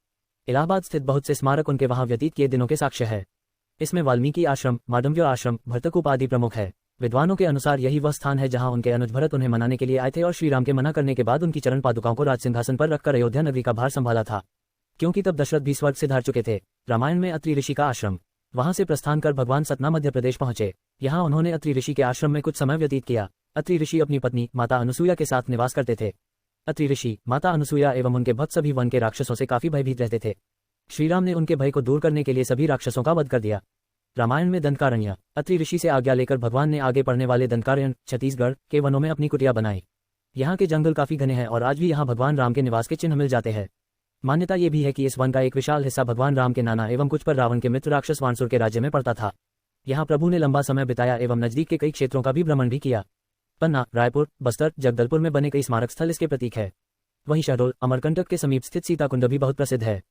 इलाहाबाद स्थित बहुत से स्मारक उनके वहां व्यतीत किए दिनों के साक्ष्य है। इसमें वाल्मीकि आश्रम, मांडव्य आश्रम, भरतकूप आदि प्रमुख है। विद्वानों के अनुसार यही वह स्थान है जहां उनके अनुज भरत उन्हें मनाने के लिए आए थे और श्रीराम के मना करने के बाद उनकी चरण पादुकाओं को राज सिंहासन पर रखकर अयोध्या नगरी का भार संभाला था, क्योंकि तब दशरथ भी स्वर्ग से धार चुके थे। रामायण में अत्रि ऋषि का आश्रम। वहां से प्रस्थान कर भगवान सतना मध्य प्रदेश पहुंचे। यहाँ उन्होंने अत्रि ऋषि के आश्रम में कुछ समय व्यतीत किया। अत्रि ऋषि अपनी पत्नी माता अनुसूया के साथ निवास करते थे। अत्रि ऋषि, माता अनुसूया एवं उनके भक्त सभी वन के राक्षसों से काफी भयभीत रहते थे। श्रीराम ने उनके भय को दूर करने के लिए सभी राक्षसों का वध कर दिया। रामायण में दंडकारण्य। अत्रि ऋषि से आज्ञा लेकर भगवान ने आगे पड़ने वाले दंडकारण्य छत्तीसगढ़ के वनों में अपनी कुटिया बनाई। यहाँ के जंगल काफी घने हैं और आज भी यहाँ भगवान राम के निवास के चिन्ह मिल जाते हैं। मान्यता ये भी है कि इस वन का एक विशाल हिस्सा भगवान राम के नाना एवं कुछ पर रावण के मित्र राक्षस वानसुर के राज्य में पड़ता था। यहाँ प्रभु ने लंबा समय बिताया एवं नजदीक के कई क्षेत्रों का भी भ्रमण भी किया। पन्ना, रायपुर, बस्तर, जगदलपुर में बने कई स्मारक स्थल इसके प्रतीक है। वहीं शहडोल, अमरकंटक के समीप स्थित सीता कुंड भी बहुत प्रसिद्ध है।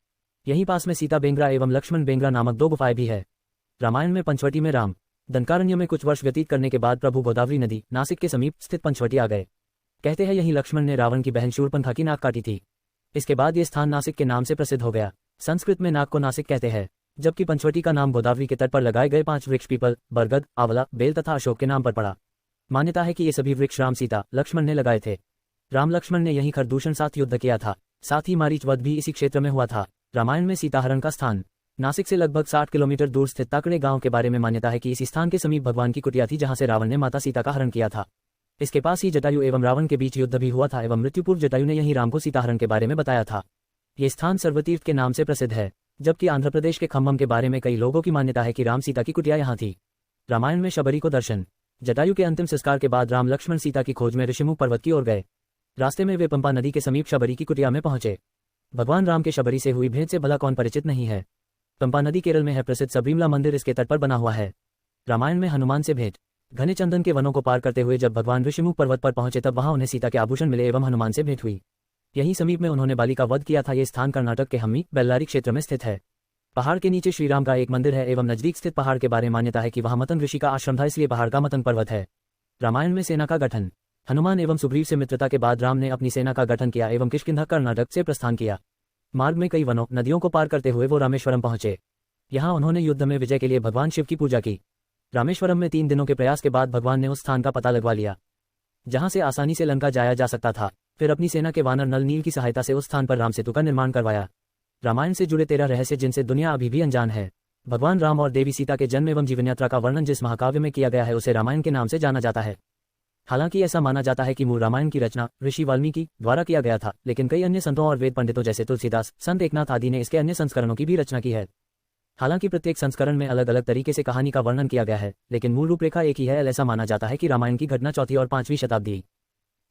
यहीं पास में सीता बेंगरा एवं लक्ष्मण बेंगरा नामक दो गुफाएं भी है। रामायण में पंचवटी में राम दंडकारण्य में कुछ वर्ष व्यतीत करने के बाद प्रभु गोदावरी नदी नासिक के समीप स्थित पंचवटी आ गए। कहते हैं यही लक्ष्मण ने रावण की बहन शूर्पणखा की नाक काटी थी। इसके बाद ये स्थान नासिक के नाम से प्रसिद्ध हो गया। संस्कृत में नाक को नासिक कहते हैं, जबकि पंचवटी का नाम गोदावरी के तट पर लगाए गए 5 वृक्ष पीपल, बरगद, आंवला, बेल तथा अशोक के नाम पर पड़ा। मान्यता है कि ये सभी वृक्ष राम, सीता, लक्ष्मण ने लगाए थे। राम लक्ष्मण ने यहीं खरदूषण साथ युद्ध किया था। साथ ही मारीच वध भी इसी क्षेत्र में हुआ था। रामायण में सीताहरण का स्थान। नासिक से लगभग 60 किलोमीटर दूर स्थित ताकड़े गांव के बारे में मान्यता है कि इसी स्थान के समीप भगवान की कुटिया थी, जहां से रावण ने माता सीता का हरण किया था। इसके पास ही जटायु एवं रावण के बीच युद्ध भी हुआ था एवं मृत्युपूर्व जटायु ने यहीं राम को सीताहरण के बारे में बताया था। ये स्थान सर्वतीर्थ के नाम से प्रसिद्ध है। जबकि आंध्र प्रदेश के खम्मम के बारे में कई लोगों की मान्यता है कि राम सीता की कुटिया यहाँ थी। रामायण में शबरी को दर्शन। जटायु के अंतिम संस्कार के बाद राम लक्ष्मण सीता की खोज में ऋषिमुख पर्वत की ओर गए। रास्ते में वे पंपा नदी के समीप शबरी की कुटिया में पहुंचे। भगवान राम के शबरी से हुई भेंट से भला कौन परिचित नहीं है। पंपा नदी केरल में है प्रसिद्ध सबरीमला मंदिर इसके तट पर बना हुआ है। रामायण में हनुमान से भेंट। घने चंदन के वनों को पार करते हुए जब भगवान ऋषिमुख पर्वत पर पहुंचे तब वहां उन्हें सीता के आभूषण मिले एवं हनुमान से भेंट हुई। यहीं समीप में उन्होंने बाली का वध किया था। ये स्थान कर्नाटक के हम्मी बेल्लारी क्षेत्र में स्थित है। पहाड़ के नीचे श्रीराम का एक मंदिर है एवं नजदीक स्थित पहाड़ के बारे में मान्यता है कि वहां मतंग ऋषि का आश्रम था, इसलिए पहाड़ का मतंग पर्वत है। रामायण में सेना का गठन। हनुमान एवं सुग्रीव से मित्रता के बाद राम ने अपनी सेना का गठन किया एवं किष्किंधा कर्नाटक से प्रस्थान किया। मार्ग में कई वनों नदियों को पार करते हुए वो रामेश्वरम पहुंचे। यहाँ उन्होंने युद्ध में विजय के लिए भगवान शिव की पूजा की। रामेश्वरम में 3 दिनों के प्रयास के बाद भगवान ने उस स्थान का पता लगवा लिया जहां से आसानी से लंका जाया जा सकता था। फिर अपनी सेना के वानर नल नील की सहायता से उस स्थान पर राम सेतु का निर्माण करवाया। रामायण से जुड़े 13 रहस्य जिनसे दुनिया अभी भी अनजान है। भगवान राम और देवी सीता के जन्म एवं जीवन यात्रा का वर्णन जिस महाकाव्य में किया गया है उसे रामायण के नाम से जाना जाता है। हालांकि ऐसा माना जाता है कि मूल रामायण की रचना ऋषि वाल्मीकि द्वारा किया गया था, लेकिन कई अन्य संतों और वेद पंडितों जैसे तुलसीदास, संत एकनाथ आदि ने इसके अन्य संस्करणों की भी रचना की है। हालांकि प्रत्येक संस्करण में अलग अलग तरीके से कहानी का वर्णन किया गया है, लेकिन मूल रूपरेखा एक ही है। ऐसा माना जाता है कि रामायण की घटना 4वीं और 5वीं शताब्दी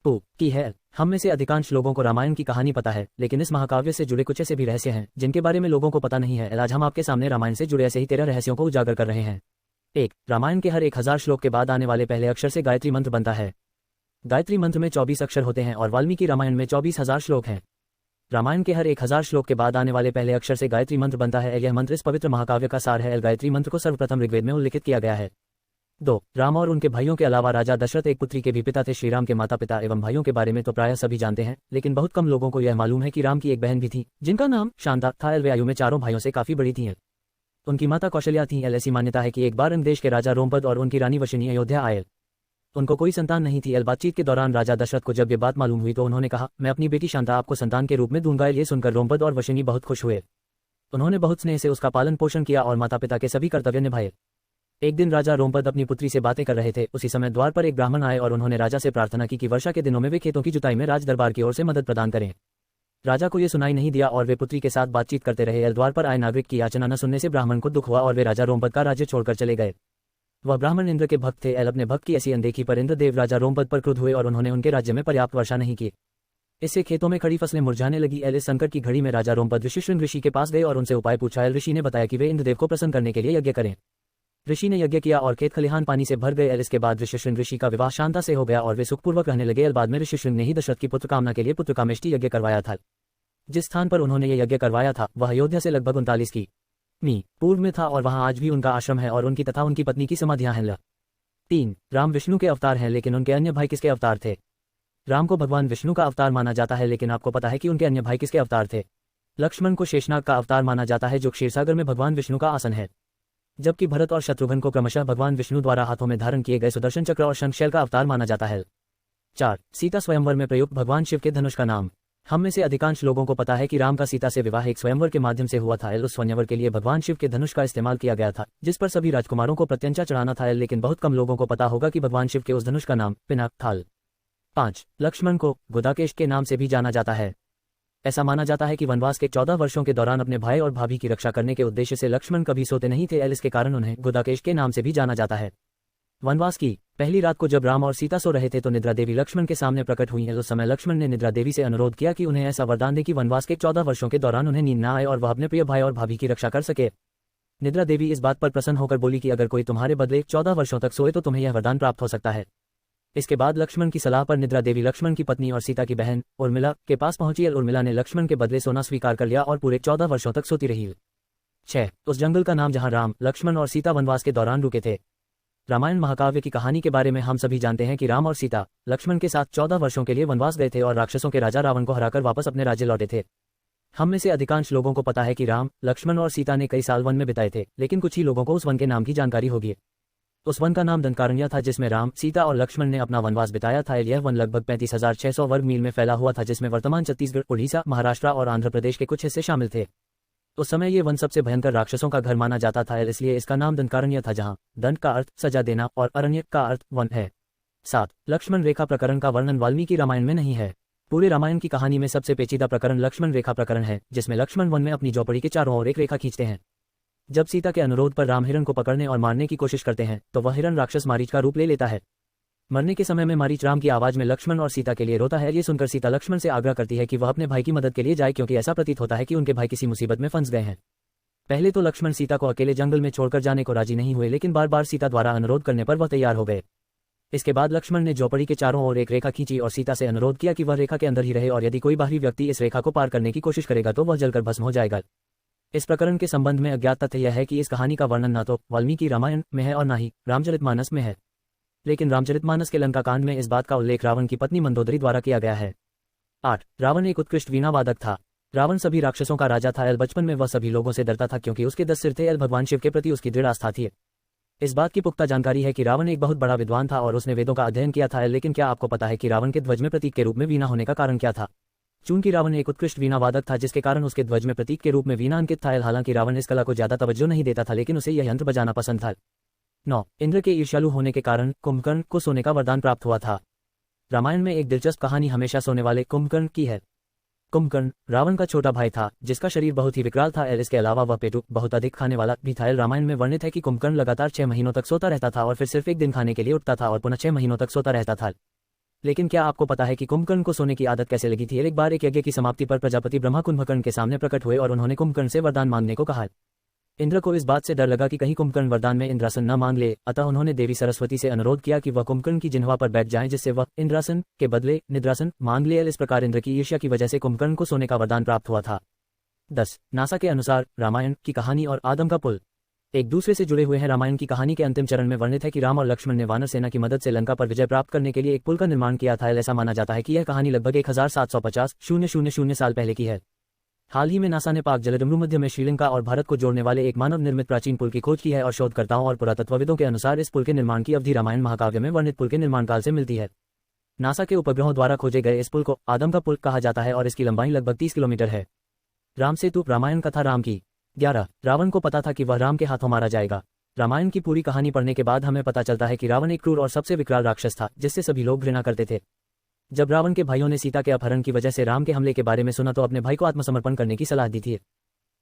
की है। हम में से अधिकांश लोगों को रामायण की कहानी पता है, लेकिन इस महाकाव्य से जुड़े कुछ ऐसे भी रहस्य हैं जिनके बारे में लोगों को पता नहीं है। आज हम आपके सामने रामायण से जुड़े ऐसे ही 13 रहस्यों को उजागर कर रहे हैं। 1. रामायण के हर 1000 श्लोक के बाद आने वाले पहले अक्षर से गायत्री मंत्र बनता है। गायत्री मंत्र में 24 अक्षर होते हैं और वाल्मीकि रामायण में 24,000 श्लोक हैं। रामायण के हर 1000 श्लोक के बाद आने वाले पहले अक्षर से गायत्री मंत्र बनता है। यह मंत्र इस पवित्र महाकाव्य का सार है। गायत्री मंत्र को सर्वप्रथम ऋग्वेद में उल्लिखित किया गया है। 2. राम और उनके भाइयों के अलावा राजा दशरथ एक पुत्री के भी पिता थे। श्रीराम के माता पिता एवं भाइयों के बारे में तो प्रायः सभी जानते हैं, लेकिन बहुत कम लोगों को यह मालूम है कि राम की एक बहन भी थी जिनका नाम शांता था। वे आयु में 4 भाइयों से काफी बड़ी थी। उनकी माता कौशल्या थी। ऐसी मान्यता है कि एक बार देश के राजा रोमपद और उनकी रानी वशिनी अयोध्या आए। उनको कोई संतान नहीं थी। बातचीत के दौरान राजा दशरथ को जब ये बात मालूम हुई तो उन्होंने कहा, मैं अपनी बेटी शांता आपको संतान के रूप में दूंगा। ये सुनकर रोमपद और वशिनी बहुत खुश हुए। उन्होंने बहुत स्नेह से उसका पालन पोषण किया और माता पिता के सभी कर्तव्य निभाए। एक दिन राजा रोमपद अपनी पुत्री से बातें कर रहे थे। उसी समय द्वार पर एक ब्राह्मण आए और उन्होंने राजा से प्रार्थना की कि वर्षा के दिनों में वे खेतों की जुताई में राज दरबार की ओर से मदद प्रदान करें। राजा को यह सुनाई नहीं दिया और वे पुत्री के साथ बातचीत करते रहे। द्वार पर आए नागरिक की याचना न सुनने से ब्राह्मण को दुख हुआ और वे राजा रोमपद का राज्य छोड़कर चले गए। वह ब्राह्मण इंद्र के भक्त थे। अपने भक्त की ऐसी अनदेखी पर इंद्रदेव राजा रोमपद पर क्रुद्ध हुए और उन्होंने उनके राज्य में पर्याप्त वर्षा नहीं की। इससे खेतों में खड़ी फसलें मुरझाने लगी। इस संकट की घड़ी में राजा रोमपद ऋषिशृंग ऋषि के पास गए और उनसे उपाय पूछा। ऋषि ने बताया कि वे इंद्रदेव को प्रसन्न करने के लिए यज्ञ करें। ऋषि ने यज्ञ किया और खेत खलिहान पानी से भर गए। इसके बाद ऋषिशृंग ऋषि का विवाह शांता से हो गया और वे सुखपूर्वक रहने लगे। बाद में ऋषिशृंग ने ही दशरथ की पुत्र कामना के लिए पुत्र कामेष्टि यज्ञ करवाया था। जिस स्थान पर उन्होंने ये यज्ञ करवाया था वह अयोध्या से लगभग 39 की पूर्व में था और वहां आज भी उनका आश्रम है और उनकी तथा उनकी पत्नी की समाधियां हैं। 3. राम विष्णु के अवतार हैं, लेकिन उनके अन्य भाई किसके अवतार थे। राम को भगवान विष्णु का अवतार माना जाता है, लेकिन आपको पता है कि उनके अन्य भाई किसके अवतार थे। लक्ष्मण को शेषनाग का अवतार माना जाता है जो क्षीरसागर में भगवान विष्णु का आसन है, जबकि भरत और शत्रुघ्न को क्रमशः भगवान विष्णु द्वारा हाथों में धारण किए गए सुदर्शन चक्र और शंखशैल का अवतार माना जाता है। 4. सीता स्वयंवर में प्रयुक्त भगवान शिव के धनुष का नाम। हम में से अधिकांश लोगों को पता है कि राम का सीता से विवाह एक स्वयंवर के माध्यम से हुआ था। उस स्वयंवर के लिए भगवान शिव के धनुष का इस्तेमाल किया गया था, जिस पर सभी राजकुमारों को प्रत्यंचा चढ़ाना था। लेकिन बहुत कम लोगों को पता होगा कि भगवान शिव के उस धनुष का नाम पिनाक था। 5. लक्ष्मण को गुदाकेश के नाम से भी जाना जाता है। ऐसा माना जाता है कि वनवास के 14 वर्षों के दौरान अपने भाई और भाभी की रक्षा करने के उद्देश्य से लक्ष्मण कभी सोते नहीं थे। इसके कारण उन्हें गुदाकेश के नाम से भी जाना जाता है। वनवास की पहली रात को जब राम और सीता सो रहे थे तो निद्रा देवी लक्ष्मण के सामने प्रकट हुई है। उस समय लक्ष्मण ने निद्रा देवी से अनुरोध किया कि उन्हें ऐसा वरदान दे कि वनवास के 14 वर्षों के दौरान उन्हें नींद न आए और वह अपने प्रिय भाई और भाभी की रक्षा कर सके। निद्रा देवी इस बात पर प्रसन्न होकर बोली कि अगर कोई तुम्हारे बदले 14 वर्षों तक सोए तो तुम्हें यह वरदान प्राप्त हो सकता है। इसके बाद लक्ष्मण की सलाह पर निद्रा देवी लक्ष्मण की पत्नी और सीता की बहन उर्मिला के पास पहुंची। उर्मिला ने लक्ष्मण के बदले सोना स्वीकार कर लिया और पूरे 14 वर्षों तक सोती रही। 6. उस जंगल का नाम जहां राम, लक्ष्मण और सीता वनवास के दौरान रुके थे। रामायण महाकाव्य की कहानी के बारे में हम सभी जानते हैं कि राम और सीता लक्ष्मण के साथ 14 वर्षों के लिए वनवास गए थे और राक्षसों के राजा रावण को हराकर वापस अपने राज्य लौटे थे। हम में से अधिकांश लोगों को पता है कि राम, लक्ष्मण और सीता ने कई साल वन में बिताए थे, लेकिन कुछ ही लोगों को उस वन के नाम की जानकारी होगी। उस वन का नाम दंडकारण्य था, जिसमें राम, सीता और लक्ष्मण ने अपना वनवास बिताया था। यह वन लगभग 35,600 वर्ग मील में फैला हुआ था, जिसमें वर्तमान छत्तीसगढ़, उड़ीसा, महाराष्ट्र और आंध्र प्रदेश के कुछ हिस्से शामिल थे। उस समय ये वन सबसे भयंकर राक्षसों का घर माना जाता था, इसलिए इसका नाम दंडकारण्य था, जहां दंड का अर्थ सजा देना और अरण्य का अर्थ वन है। 7. लक्ष्मण रेखा प्रकरण का वर्णन वाल्मीकि रामायण में नहीं है। पूरे रामायण की कहानी में सबसे पेचीदा प्रकरण लक्ष्मण रेखा प्रकरण है, जिसमें लक्ष्मण वन में अपनी झोपड़ी के चारों ओर एक रेखा खींचते हैं। जब सीता के अनुरोध पर राम हिरण को पकड़ने और मारने की कोशिश करते हैं तो वह हिरण राक्षस मारीच का रूप ले लेता है। मरने के समय में मारीच राम की आवाज में लक्ष्मण और सीता के लिए रोता है। ये सुनकर सीता लक्ष्मण से आग्रह करती है कि वह अपने भाई की मदद के लिए जाए, क्योंकि ऐसा प्रतीत होता है कि उनके भाई किसी मुसीबत में फंस गए हैं। पहले तो लक्ष्मण सीता को अकेले जंगल में छोड़कर जाने को राजी नहीं हुए, लेकिन बार बार सीता द्वारा अनुरोध करने पर वह तैयार हो गए। इसके बाद लक्ष्मण ने झोपड़ी के चारों ओर एक रेखा खींची और सीता से अनुरोध किया कि वह रेखा के अंदर ही रहे, और यदि कोई बाहरी व्यक्ति इस रेखा को पार करने की कोशिश करेगा तो वह जलकर भस्म हो जाएगा। इस प्रकरण के संबंध में अज्ञात तथ्य यह है कि इस कहानी का वर्णन न तो वाल्मीकि रामायण में है और न ही रामचरितमानस में है, लेकिन रामचरितमानस के लंका कांड में इस बात का उल्लेख रावण की पत्नी मंदोदरी द्वारा किया गया है। 8. रावण एक उत्कृष्ट वीणा वादक था। रावण सभी राक्षसों का राजा था। बचपन में वह सभी लोगों से डरता था क्योंकि उसके 10 सिर थे। भगवान शिव के प्रति उसकी दृढ़ आस्था थी। इस बात की पुख्ता जानकारी है कि रावण एक बहुत बड़ा विद्वान था और उसने वेदों का अध्ययन किया था। लेकिन क्या आपको पता है कि रावण के ध्वज में प्रतीक के रूप में वीणा होने का कारण क्या था? चूंकि रावण एक उत्कृष्ट वीणा वादक था, जिसके कारण उसके ध्वज में प्रतीक के रूप में वीणा अंकित था। हालांकि रावण इस कला को ज्यादा तवज्जो नहीं देता था, लेकिन उसे यह यंत्र बजाना पसंद था। 9. इंद्र के ईर्ष्यालु होने के कारण कुंभकर्ण को सोने का वरदान प्राप्त हुआ था। रामायण में एक दिलचस्प कहानी हमेशा सोने वाले कुंभकर्ण की है। कुंभकर्ण रावण का छोटा भाई था, जिसका शरीर बहुत ही विकराल था। इसके अलावा वह पेटू बहुत अधिक खाने वाला भी था। रामायण में वर्णित है कि कुंभकर्ण लगातार 6 महीनों तक सोता रहता था और फिर सिर्फ एक दिन खाने के लिए उठता था और पुनः 6 महीनों तक सोता रहता था। लेकिन क्या आपको पता है कि कुंभकर्ण को सोने की आदत कैसे लगी थी? एक बार एक यज्ञ की समाप्ति पर प्रजापति ब्रह्मा कुंभकर्ण के सामने प्रकट हुए और उन्होंने कुंभकर्ण से वरदान मांगने को कहा। इंद्र को इस बात से डर लगा कि कहीं कुंभकर्ण वरदान में इंद्रासन न मांग ले, अतः उन्होंने देवी सरस्वती से अनुरोध किया कि वह कुंभकर्ण की जिह्वा पर बैठ जाएं, जिससे वह इंद्रासन के बदले निद्रासन मांग ले। इस प्रकार इंद्र की ईर्ष्या की वजह से कुंभकर्ण को सोने का वरदान प्राप्त हुआ था। 10. नासा के अनुसार रामायण की कहानी और आदम का पुल एक दूसरे से जुड़े हुए हैं। रामायण की कहानी के अंतिम चरण में वर्णित है कि राम और लक्ष्मण ने वानर सेना की मदद से लंका पर विजय प्राप्त करने के लिए एक पुल का निर्माण किया था। ऐसा माना जाता है कि यह कहानी लगभग 1750 साल पहले की है। हाल ही में नासा ने पाक जलसमूह में श्रीलंका और भारत को जोड़ने वाले एक मानव निर्मित प्राचीन पुल की खोज की है और शोधकर्ताओं और पुरातत्वविदों के अनुसार इस पुल के निर्माण की अवधि रामायण महाकाव्य में वर्णित पुल के निर्माण काल से मिलती है। नासा के उपग्रहों द्वारा खोजे गए इस पुल को आदम का पुल कहा जाता है और इसकी लंबाई लगभग 30 किलोमीटर है। राम सेतु रामायण कथा राम की। 11. रावण को पता था कि वह राम के हाथों मारा जाएगा। रामायण की पूरी कहानी पढ़ने के बाद हमें पता चलता है कि रावण एक क्रूर और सबसे विकराल राक्षस था, जिससे सभी लोग घृणा करते थे। जब रावण के भाइयों ने सीता के अपहरण की वजह से राम के हमले के बारे में सुना तो अपने भाई को आत्मसमर्पण करने की सलाह दी थी।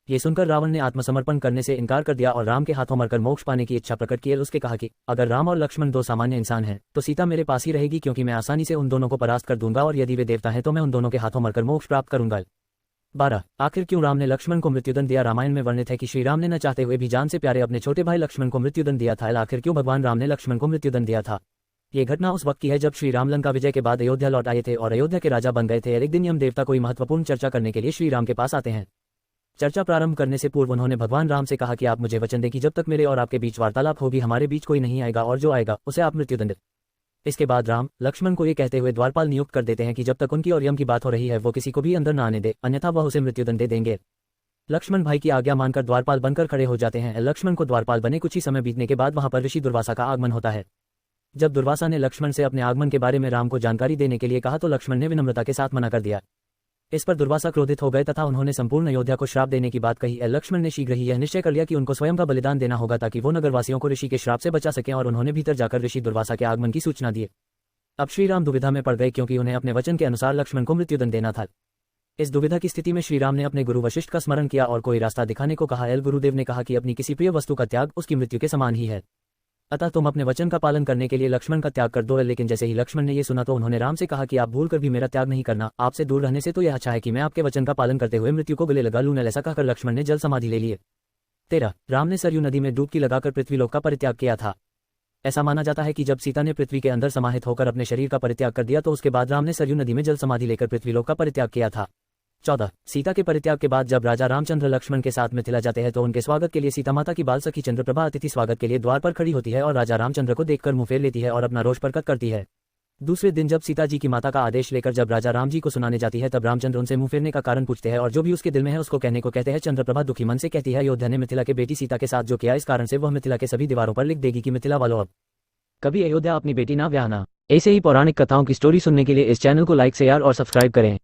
ये सुनकर रावण ने आत्मसमर्पण करने से इनकार कर दिया और राम के हाथों मरकर मोक्ष पाने की इच्छा प्रकट की। उसके कहा कि अगर राम और लक्ष्मण 2 सामान्य इंसान हैं तो सीता मेरे पास ही रहेगी, क्योंकि मैं आसानी से उन दोनों को परास्त कर दूंगा, और यदि वे देवता हैं तो मैं उन दोनों के हाथों मरकर मोक्ष प्राप्त करूंगा। 12. आखिर क्यों राम ने लक्ष्मण को मृत्युदंड दिया? रामायण में वर्णित है कि श्री राम ने न चाहते हुए भी जान से प्यारे अपने छोटे भाई लक्ष्मण को मृत्युदंड दिया था। आखिर क्यों भगवान राम ने लक्ष्मण को मृत्युदंड दिया था? ये घटना उस वक्त की है जब श्री राम लंका विजय के बाद अयोध्या लौट आए थे और अयोध्या के राजा बन गए थे। एक दिन यम देवता कोई महत्वपूर्ण चर्चा करने के लिए श्री राम के पास आते हैं। चर्चा प्रारंभ करने से पूर्व उन्होंने भगवान राम से कहा कि आप मुझे वचन दें कि जब तक मेरे और आपके बीच वार्तालाप होगी हमारे बीच कोई नहीं आएगा, और जो आएगा उसे आप मृत्युदंड। इसके बाद राम लक्ष्मण को ये कहते हुए द्वारपाल नियुक्त कर देते हैं कि जब तक उनकी और यम की बात हो रही है वो किसी को भी अंदर न आने दे, अन्यथा वह उसे मृत्युदंड दे देंगे। लक्ष्मण भाई की आज्ञा मानकर द्वारपाल बनकर खड़े हो जाते हैं। लक्ष्मण को द्वारपाल बने कुछ ही समय बीतने के बाद वहां पर ऋषि दुर्वासा का आगमन होता है। जब दुर्वासा ने लक्ष्मण से अपने आगमन के बारे में राम को जानकारी देने के लिए कहा तो लक्ष्मण ने विनम्रता के साथ मना कर दिया। इस पर दुर्वासा क्रोधित हो गए तथा उन्होंने संपूर्ण अयोध्या को श्राप देने की बात कही। लक्ष्मण ने शीघ्र ही यह निश्चय कर लिया कि उनको स्वयं का बलिदान देना होगा ताकि वो नगरवासियों को ऋषि के श्राप से बचा सकें, और उन्होंने भीतर जाकर ऋषि दुर्वासा के आगमन की सूचना दी। अब श्री राम दुविधा में पड़ गए क्योंकि उन्हें अपने वचन के अनुसार लक्ष्मण को मृत्युदंड देना था। इस दुविधा की स्थिति में श्री राम ने अपने गुरु वशिष्ठ का स्मरण किया और कोई रास्ता दिखाने को कहा। गुरुदेव ने कहा कि अपनी किसी प्रिय वस्तु का त्याग उसकी मृत्यु के समान ही है, अतः तुम अपने वचन का पालन करने के लिए लक्ष्मण का त्याग कर दो। लेकिन जैसे ही लक्ष्मण ने यह सुना तो उन्होंने राम से कहा कि आप भूल कर भी मेरा त्याग नहीं करना, आपसे दूर रहने से तो यह अच्छा है कि मैं आपके वचन का पालन करते हुए मृत्यु को गले लगा लूं। ऐसा कहकर लक्ष्मण ने जल समाधि ले लिए। 13. राम ने सरयू नदी में डुबकी लगाकर पृथ्वीलोक का परित्याग किया था। ऐसा माना जाता है कि जब सीता ने पृथ्वी के अंदर समाहित होकर अपने शरीर का परित्याग कर दिया तो उसके बाद राम ने सरयू नदी में जल समाधि लेकर पृथ्वीलोक का परित्याग किया था। 14. सीता के परित्याग के बाद जब राजा रामचंद्र लक्ष्मण के साथ मिथिला जाते हैं तो उनके स्वागत के लिए सीता माता की बाल सखी चंद्रप्रभा अतिथि स्वागत के लिए द्वार पर खड़ी होती है और राजा रामचंद्र को देखकर मुंह फेर लेती है और अपना रोष प्रकट करती है। दूसरे दिन जब सीता जी की माता का आदेश लेकर जब राजा राम जी को सुनाने जाती है तब रामचंद्र उनसे मुंह फेरने का कारण पूछते हैं और जो भी उसके दिल में है उसको कहने को कहते हैं। चंद्रप्रभा दुखी मन से कहती है अयोध्या ने मिथिला के बेटी सीता के साथ जो किया इस कारण से वह मिथिला के सभी दीवारों पर लिख देगी कि मिथिला वालों अब कभी अयोध्या अपनी बेटी ना ब्याहना। ऐसे ही पौराणिक कथाओं की स्टोरी सुनने के लिए इस चैनल को लाइक शेयर और सब्सक्राइब करें।